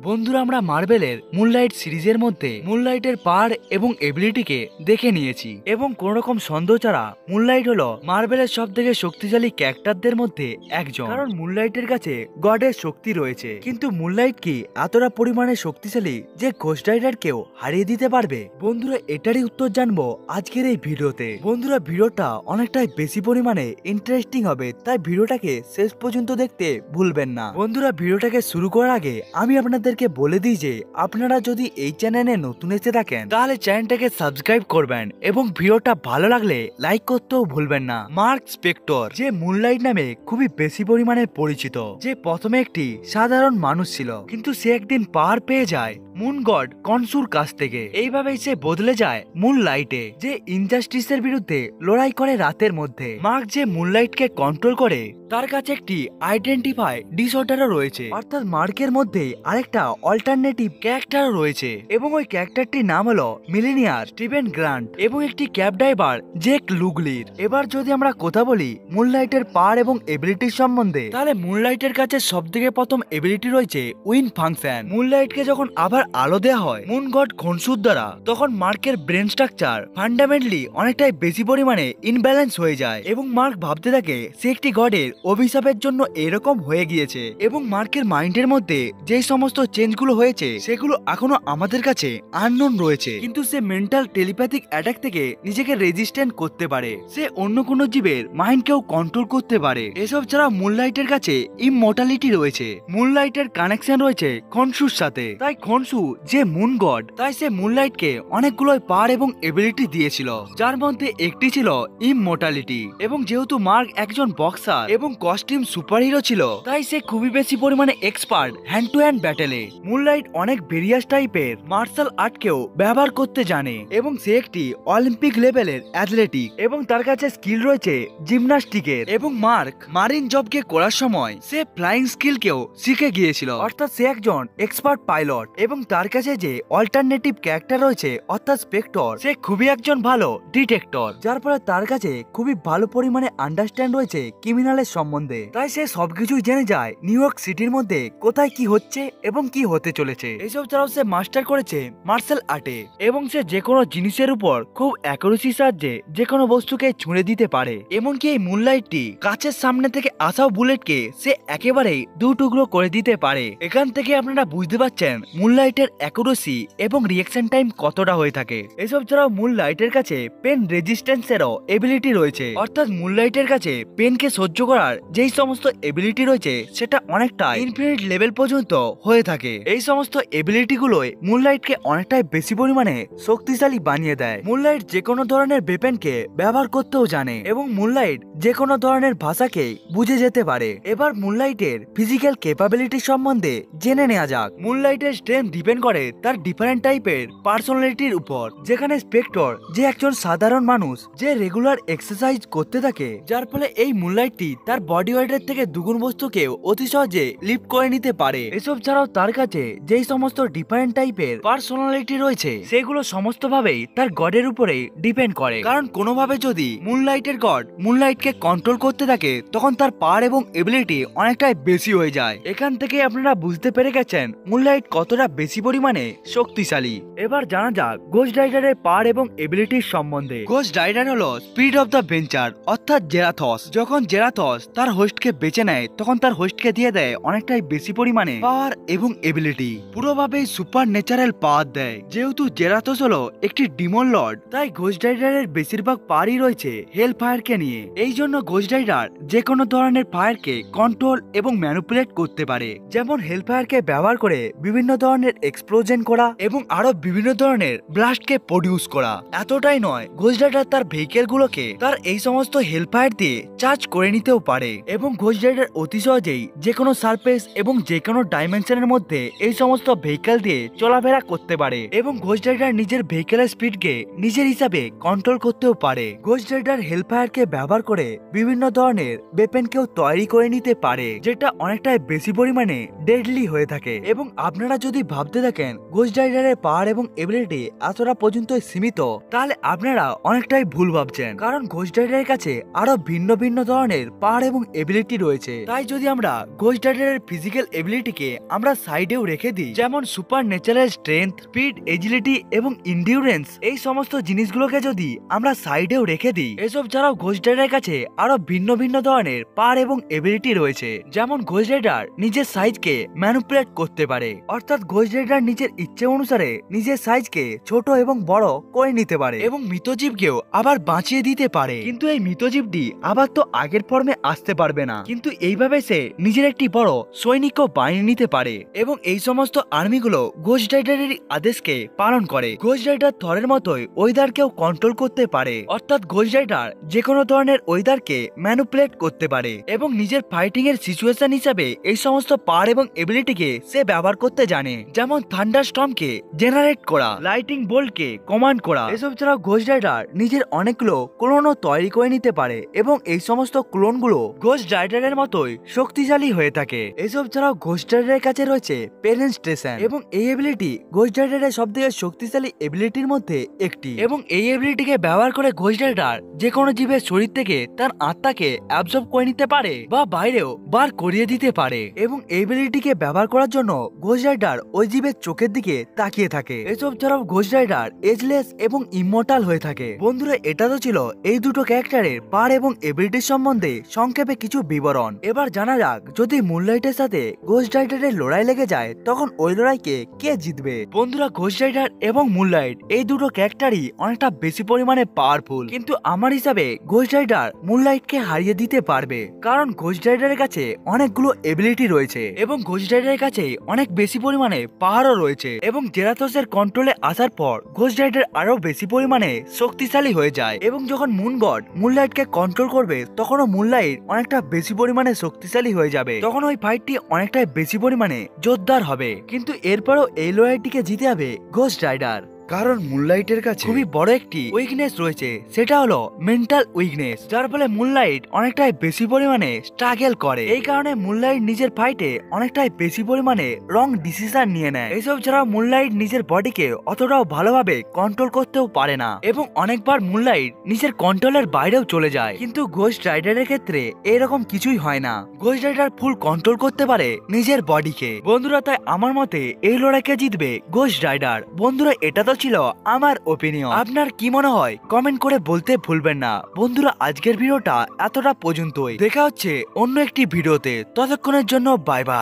বন্ধুরা আমরা মার্বেলের মুনলাইট সিরিজের মধ্যে মুনলাইটের পাওয়ার এবং এবিলিটিকে দেখে নিয়েছি এবং কোন রকম সন্দেহ ছাড়া মুনলাইট হলো মার্বেলের সবথেকে শক্তিশালী ক্যারেক্টারদের মধ্যে একজন। কারণ মুনলাইটের কাছে গডের শক্তি রয়েছে, কিন্তু মুনলাইট কি এতটা পরিমাণে শক্তিশালী যে ঘোস্ট রাইডারকেও হারিয়ে দিতে পারবে? বন্ধুরা এটারই উত্তর জানবো আজকের এই ভিডিওতে। বন্ধুরা ভিডিওটা অনেকটাই বেশি পরিমাণে ইন্টারেস্টিং হবে, তাই ভিডিওটাকে শেষ পর্যন্ত দেখতে ভুলবেন না। বন্ধুরা ভিডিওটাকে শুরু করার আগে আমি আপনাদেরকে বলে দিই যে আপনারা যদি এই চ্যানেলে নতুন এসে থাকেন তাহলে চ্যানেলটাকে সাবস্ক্রাইব করবেন এবং ভিডিওটা ভালো লাগলে লাইক করতেও ভুলবেন না। মার্ক স্পেক্টর যে মুনলাইট নামে খুবই বেশি পরিমাণে পরিচিত, যে প্রথমে একটি সাধারণ মানুষ ছিল, কিন্তু সে একদিন পাওয়ার পেয়ে যায় মুন গড কনসুর কাছ থেকে। এইভাবেই সে বদলে যায় মুনলাইটে, যে ইনজাস্টিসের বিরুদ্ধে লড়াই করে রাতের মধ্যে। মার্ক যে মুনলাইটকে কন্ট্রোল করে তার কাছে একটি আইডেন্টিফাই ডিসঅর্ডারও রয়েছে, অর্থাৎ মার্কের মধ্যে আরেকটা অল্টারনেটিভ ক্যারেক্টারও রয়েছে এবং ওই ক্যারেক্টারটির নাম হলো মিলেনিয়ার স্টিভেন গ্রান্ট এবং একটি ক্যাব ড্রাইভার জেক লুগলির। এবার যদি আমরা কথা বলি মুনলাইটের পাওয়ার এবং এবিলিটির সম্বন্ধে, তাহলে মুনলাইটের কাছে সবথেকে প্রথম এবিলিটি রয়েছে উইন ফাংশন। মুনলাইটকে যখন আবার আলো দেওয়া হয় মুন গড খনসুর দ্বারা, তখন মার্কের ব্রেন স্ট্রাকচার ফান্ডামেন্টালি অনেকটাই বেশি পরিমাণে ইনব্যালেন্স হয়ে যায় এবং মার্ক ভাবতে থাকে সে একটি গডের অভিশাপের জন্য এরকম হয়ে গিয়েছে। এবং মার্কের মাইন্ডের মধ্যে যে সমস্ত চেঞ্জগুলো হয়েছে সেগুলো এখনো আমাদের কাছে আননোন রয়েছে, কিন্তু সে মেন্টাল টেলিপ্যাথিক অ্যাটাক থেকে নিজেকে রেজিস্ট্যান্ট করতে পারে। সে অন্য কোনো জীবের মাইন্ডকেও কন্ট্রোল করতে পারে। এসব ছাড়া মুনলাইটের কাছে ইমমর্টালিটি রয়েছে। মুনলাইটের কানেকশন রয়েছে খনসুর সাথে, তাই খনসু যে মুন গড, তাই সে মুনলাইটকে অনেকগুলো পাওয়ার এবং এবিলিটি দিয়েছিল, যার মধ্যে একটি ছিল ইমমর্টালিটি। এবং যেহেতু মার্ক একজন বক্সার এবং কস্টিউম সুপারহিরো ছিল, তাই সে খুবই বেশি পরিমাণে এক্সপার্ট হ্যান্ড টু হ্যান্ড ব্যাটেলে। মুনলাইট অনেক ভেরিয়াস টাইপের মার্শাল আর্টকেও ব্যবহার করতে জানে এবং সে একটি অলিম্পিক লেভেলের অ্যাথলেটিক এবং তার কাছে স্কিল রয়েছে জিমনাস্টিকের। এবং মার্ক মারিন জবকে করার সময় সে ফ্লাইং স্কিলকেও শিখে গিয়েছিল, অর্থাৎ সে একজন এক্সপার্ট পাইলট। এবং তার কাছে যে অল্টারনেটিভ ক্যারেক্টার রয়েছে অর্থাৎ স্পেক্টর, সে খুবই একজন ভালো ডিটেক্টর, যার ফলে তার কাছে খুবই ভালো পরিমাণে আন্ডারস্ট্যান্ড রয়েছে ক্রিমিনালের সম্বন্ধে। তাই সে সবকিছুই জেনে যায় নিউ ইয়র্ক সিটির মধ্যে কোথায় কি হচ্ছে এবং কি হতে চলেছে। এসব ছাড়াও সে মাস্টার করেছে মার্শাল আর্টে এবং সে যে কোনো জিনিসের উপর খুব অ্যাকুরেসির সাহায্যে যে কোনো বস্তুকে ছুঁড়ে দিতে পারে। এমনকি এই মুনলাইটটি কাছের সামনে থেকে আসা বুলেটকে সে একেবারেই দু টুকরো করে দিতে পারে। এখান থেকে আপনারা বুঝতে পারছেন মুনলাইটের অ্যাকুরেসি এবং রিঅ্যাকশন টাইম কতটা হয়ে থাকে। এসব ছাড়াও মুনলাইটের কাছে পেন রেজিস্ট্যান্সেরও এবিলিটি রয়েছে, অর্থাৎ মুনলাইটের কাছে পেনকে সহ্য করার যেই সমস্ত এবিলিটি রয়েছে সেটা অনেকটা ইনফিনিট লেভেল পর্যন্ত হয়ে থাকে। এই সমস্ত এবিলিটি গুলোই মুনলাইটকে অনেকটাই বেশি পরিমাণে শক্তিশালী বানিয়ে দেয়। মুনলাইট যে কোনো ধরনের ওয়েপেনকে ব্যবহার করতেও জানে এবং মুনলাইট যে কোনো ধরনের ভাষাকে বুঝে যেতে পারে। এবার মুনলাইটের ফিজিক্যাল ক্যাপাবিলিটি সম্বন্ধে জেনে নেওয়া যাক। মুনলাইটের স্ট্রেংথ ডিপেন্ড করে তার ডিফারেন্ট টাইপের পার্সোনালিটির উপর, যেখানে স্পেক্টর যে একজন সাধারণ মানুষ যে রেগুলার এক্সারসাইজ করতে থাকে, যার ফলে এই মুনলাইটটি তার বডি ওয়েটের থেকে দুগুণ বস্তুকে অতি সহজে লিফট করে নিতে পারে। এসব ছাড়াও তার কাছে যেই সমস্ত ডিফারেন্ট টাইপের পার্সোনালিটি রয়েছে সেগুলো সমস্ত ভাবেই তার গডের উপরে ডিপেন্ড করে, কারণ কোনোভাবে যদি মুনলাইটের গড মুনলাইটকে কন্ট্রোল করতে থাকে তখন তার পাওয়ার এবং এবিলিটি অনেকটাই বেশি হয়ে যায়। এখান থেকে আপনারা বুঝতে পেরে গেছেন মুনলাইট কতটা বেশি পরিমাণে শক্তিশালী। এবার জানা যাক ঘোস্ট রাইডারের পাওয়ার এবং এবিলিটির সম্বন্ধে। ঘোস্ট রাইডার হলো স্পিরিট অফ দ্য ভেঞ্চার অর্থাৎ জেরাথস। যখন জেরাথস তার হোস্টকে বেঁচে নেয় তখন তার হোস্টকে দিয়ে দেয় অনেকটাই বেশি পরিমাণে পাওয়ার এবং এবিলিটি, পুরোভাবেই সুপার ন্যাচারাল পাওয়ার দেয়। যেহেতু জেরাথস হলো একটি ডিমন লর্ড, তাই ঘোস্ট রাইডারের বেশিরভাগ পাওয়ারই রয়েছে হেল ফায়ারকে নিয়ে। এই জন্য ঘোস্ট রাইডার যে কোনো ধরনের ফায়ারকে কন্ট্রোল এবং ম্যানিপুলেট করতে পারে, যেমন হেল ফায়ারকে ব্যবহার করে বিভিন্ন ধরনের এক্সপ্লোশন করা এবং আরো বিভিন্ন ধরনের ব্লাস্টকে প্রডিউস করা। এতটাই নয়, ঘোস্ট রাইডার তার ভেহিকেল গুলোকে তার এই সমস্ত হেল ফায়ার দিয়ে চার্জ করে নিতেও পারে এবং ঘোস্ট রাইডার অতি সহজেই যে কোনো সারফেস এবং যে কোনো ডাইমেনশনের মধ্যে এই সমস্ত ভেহিকেল দিয়ে চলাফেরা করতে পারে এবং ঘোস্ট রাইডার নিজের ভেহিকেলের স্পিডকে নিজের হিসাবে কন্ট্রোল করতেও পারে। ঘোস্ট রাইডার হেল ফায়ারকে ব্যবহার করে বিভিন্ন ধরনের ওয়েপেনকেও তৈরি করে নিতে পারে, যেটা অনেকটাই বেশি পরিমাণে ডেডলি হয়ে থাকে। এবং আপনারা যদি ভাবতে থাকেন গোস্ট রাইডারের পাওয়ার এবং এবিলিটি এতটা পর্যন্ত সীমিত, তাহলে আপনারা অনেকটাই ভুল ভাবছেন। কারণ গোস্ট রাইডারের কাছে আরো ভিন্ন ভিন্ন ধরনের পাওয়ার এবং এবিলিটি রয়েছে। তাই যদি আমরা গোস্ট রাইডারের ফিজিক্যাল এবিলিটিকে আমরা সাইডেও রেখে দিই, যেমন super natural strength, speed, agility এবং ইন্ডিউরেন্স, এই সমস্ত জিনিসগুলোকে যদি আমরা সাইডেও রেখে দিই, এসব ছাড়াও গোস্ট রাইডারের কাছে আরো ভিন্ন ভিন্ন ধরনের পাওয়ার এবং এবিলিটি রয়েছে। যেমন গোস্ট রাইডার নিজের সাইজকে ম্যানিপুলেট করতে পারে, অর্থাৎ গোস্ট রাইডার নিজের ইচ্ছে অনুসারে নিজের সাইজকে ছোট এবং বড় করে নিতে পারে এবং মৃতজীবকেও আবার বাঁচিয়ে দিতে পারে। কিন্তু এই মৃতজীবটি আবার তো আগের ফর্মে আসতে পারবে না, কিন্তু এইভাবে সে নিজের একটি বড় সৈনিকও বানিয়ে নিতে পারে এবং এই সমস্ত আর্মিগুলো গোস্ট রাইডারের আদেশকে পালন করে। গোস্ট রাইডার থরের মতোই ওয়েদারকেও কন্ট্রোল করতে পারে, অর্থাৎ গোস্ট রাইডার যে কোনো ধরনের ওয়েদারকে ম্যানিপুলেট করতে পারে এবং নিজের ফাইটিং এর সিচুয়েশন হিসাবে এই সমস্ত পাওয়ার এবং এবিলিটিকে সে ব্যবহার করতে জানে। যেমন থান্ডার স্টর্মকে জেনারেট করা, লাইটিং বোল্টকে কমান্ড করা। এসব ছাড়াও গোস্ট রাইডার নিজের অনেকগুলো ক্লোনও তৈরি করে নিতে পারে এবং এই সমস্ত ক্লোনগুলো গোস্ট রাইডারের মতোই শক্তিশালী হয়ে থাকে। এসব ছাড়াও গোস্ট রাইডারের কাছে রয়েছে পেনেট্রেশন এবং এই এবিলিটি গোস্ট রাইডারের সবথেকে শক্তিশালী এবিলিটির মধ্যে একটি এবং এই এবিলিটিকে ব্যবহার করে গোস্ট রাইডার যে কোনো জীবের শরীর থেকে তার আত্মাকে অ্যাবজর্ব করে নিতে পারে বা বাইরেও বার করিয়ে দিতে পারে এবং এই এবিলিটিকে ব্যবহার করার জন্য গোস্ট রাইডার ওই জীবের চোখের দিকে তাকিয়ে থাকে। এসব ছাড়াও গোস্ট রাইডার এজলেস এবং ইমমর্টাল হয়ে থাকে। বন্ধুরা, এটা তো ছিল এই দুটো ক্যারেক্টারের পাওয়ার এবং এবিলিটির সম্বন্ধে সংক্ষেপে কিছু বিবরণ। এবার জানা যাক, যদি মুনলাইটের সাথে গোস্ট রাইডারের লড়াই লেগে যায় তখন ওই লড়াইকে কে জিতবে। বন্ধুরা, গোস্ট রাইডার এবং মুনলাইট এই দুটো ক্যারেক্টারই অনেকটা বেশি পরিমাণে পাওয়ারফুল, কিন্তু আমার হিসাবে গোস্ট রাইডার মুনলাইটকে হারিয়ে দিতে পারবে, কারণ গোস্ট রাইডারের কাছে অনেকগুলো এবিলিটি রয়েছে এবং গোস্ট রাইডারের কাছে অনেক বেশি পরিমাণে পাওয়ারও রয়েছে এবং জেরাথোসের কন্ট্রোলে আসার পর গোস্ট রাইডার আরো বেশি পরিমাণে শক্তিশালী হয়ে যায় এবং যখন মুন গড মুনলাইটকে কন্ট্রোল করবে তখনও মুনলাইট অনেকটা বেশি পরিমাণে শক্তিশালী হয়ে যাবে। তখন ওই ফাইটটি অনেকটাই বেশি পরিমাণে জোরদার হবে, কিন্তু এরপরও এই লড়াইটিকে জিতে হবে গোস্ট রাইডার, কারণ মুনলাইটের কাছে খুবই বড় একটি উইকনেস রয়েছে, সেটা হলো মেন্টাল উইকনেস, যার ফলে মুনলাইট অনেকটাই বেশি পরিমাণে স্ট্রাগল করে। এই কারণে মুনলাইট নিজের ফাইটে অনেকটাই বেশি পরিমাণে রং ডিসিশন নিয়ে নেয়। এইসব ছাড়াও মুনলাইট নিজের বডিকে অতটাও ভালোভাবে কন্ট্রোল করতেও পারে না এবং অনেকবার মুনলাইট নিজের কন্ট্রোলের বাইরেও চলে যায়, কিন্তু গোস্ট রাইডারের ক্ষেত্রে এরকম কিছুই হয় না। গোস্ট রাইডার ফুল কন্ট্রোল করতে পারে নিজের বডিকে। বন্ধুরা, তাই আমার মতে এই লড়াইকে জিতবে গোস্ট রাইডার। বন্ধুরা, এটা তো ছিল আমার ওপিনিয়ন, আপনার কি মনে হয় কমেন্ট করে বলতে ভুলবেন না। বন্ধুরা, আজকের ভিডিওটা এতটা পর্যন্তই, দেখা হচ্ছে অন্য একটি ভিডিওতে, ততক্ষণের জন্য বাই বাই।